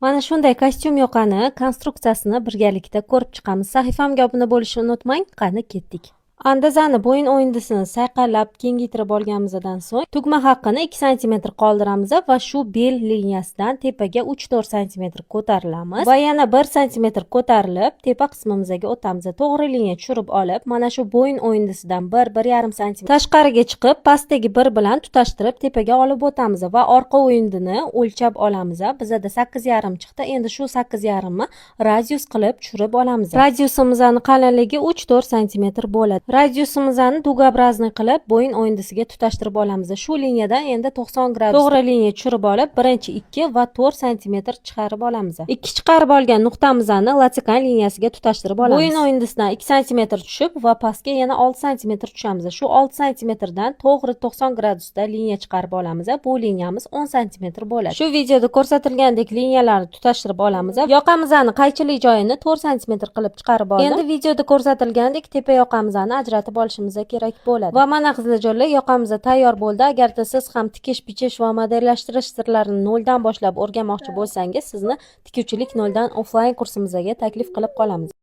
Mana shunday kostyum yoqani konstruksiyasini birgalikda ko'rib chiqamiz. Sahifamga obuna bo'lishni unutmang. Qani ketdik. Andazani bo'yin o'yindisini sayqallab kengaytirib olganimizdan so'ng tugma haqqini 2 sm qoldiramiz va shu bel liniyasidan tepaga 3-4 sm ko'tarilamiz va yana 1 sm ko'tarilib tepa qismimizga o'tamiz. To'g'ri liniya tushirib olib, mana shu bo'yin o'yindisidan 1-1,5 sm tashqariga chiqib, pastdagi bir bilan tutashtirib tepaga olib o'tamiz va orqa o'yindini o'lchab olamiz. Bizda 8,5 chiqdi. Endi shu 8,5 ni radius qilib tushirib olamiz. Radiusimizning qalinligi 3-4 sm bo'ladi. Radiusimizni dugoobrazniy qilib bo'yin o'yindisiga tutashtirib olamiz. Shu liniyadan endi 90 gradus to'g'ri liniya tushirib olib, birinchi 2 va 4 sm chiqarib olamiz. Ikki chiqarib olgan nuqtamizni latikan liniyasiga tutashtirib olamiz. Bo'yin o'yindisidan 2 sm tushib va pastga yana 6 sm tushamiz. Shu 6 sm dan to'g'ri 90 gradusda liniya chiqarib olamiz. Bu liniyamiz 10 sm bo'ladi. Shu videoda ko'rsatilgandek liniyalarni tutashtirib olamiz. Yoqamizni qaychilik joyini 4 sm qilib chiqarib oldim. Endi videoda ko'rsatilgandek tepa yoqamizni ajratib olishimiz kerak bo'ladi. Va mana qizlarjonlar, yoqamiz tayyor bo'ldi. Agarda siz ham tikish, bichish va modellashtirish sirlarini noldan boshlab o'rganmoqchi bo'lsangiz, sizni tikuvchilik noldan offlayn kursimizga taklif qilib qolamiz.